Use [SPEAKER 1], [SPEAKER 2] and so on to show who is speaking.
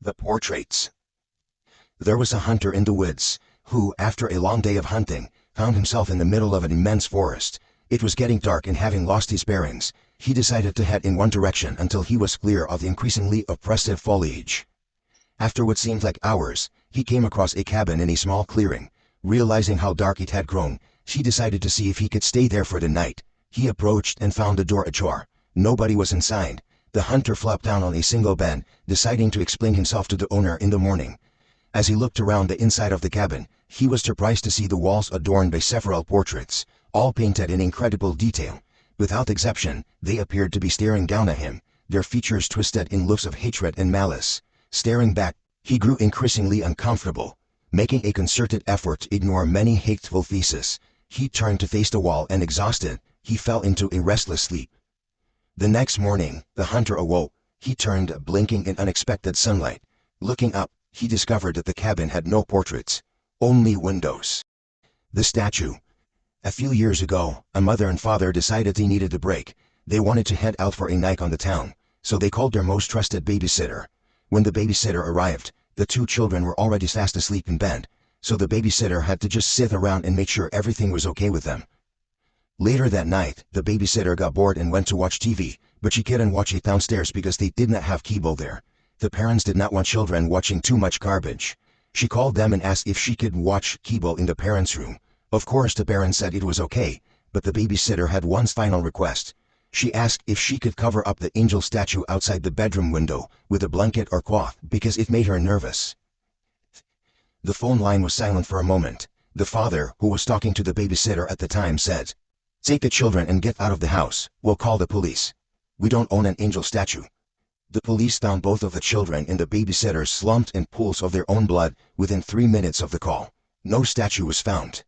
[SPEAKER 1] The portraits. There was a hunter in the woods, who, after a long day of hunting, found himself in the middle of an immense forest. It was getting dark, and having lost his bearings, he decided to head in one direction until he was clear of the increasingly oppressive foliage. After what seemed like hours, he came across a cabin in a small clearing. Realizing how dark it had grown, he decided to see if he could stay there for the night. He approached and found the door ajar. Nobody was inside. The hunter flopped down on a single bed, deciding to explain himself to the owner in the morning. As he looked around the inside of the cabin, he was surprised to see the walls adorned by several portraits, all painted in incredible detail. Without exception, they appeared to be staring down at him, their features twisted in looks of hatred and malice. Staring back, he grew increasingly uncomfortable. Making a concerted effort to ignore many hateful faces, he turned to face the wall, and exhausted, he fell into a restless sleep. The next morning, the hunter awoke. He turned, blinking in unexpected sunlight. Looking up, he discovered that the cabin had no portraits, only windows. The statue. A few years ago, a mother and father decided they needed a break. They wanted to head out for a night on the town, so they called their most trusted babysitter. When the babysitter arrived, the two children were already fast asleep in bed, so the babysitter had to just sit around and make sure everything was okay with them. Later that night, the babysitter got bored and went to watch TV, but she couldn't watch it downstairs because they did not have cable there. The parents did not want children watching too much garbage. She called them and asked if she could watch cable in the parents' room. Of course, the parents said it was okay, but the babysitter had one final request. She asked if she could cover up the angel statue outside the bedroom window with a blanket or cloth because it made her nervous. The phone line was silent for a moment. The father, who was talking to the babysitter at the time, said, "Take the children and get out of the house. We'll call the police. We don't own an angel statue." The police found both of the children and the babysitter slumped in pools of their own blood within 3 minutes of the call. No statue was found.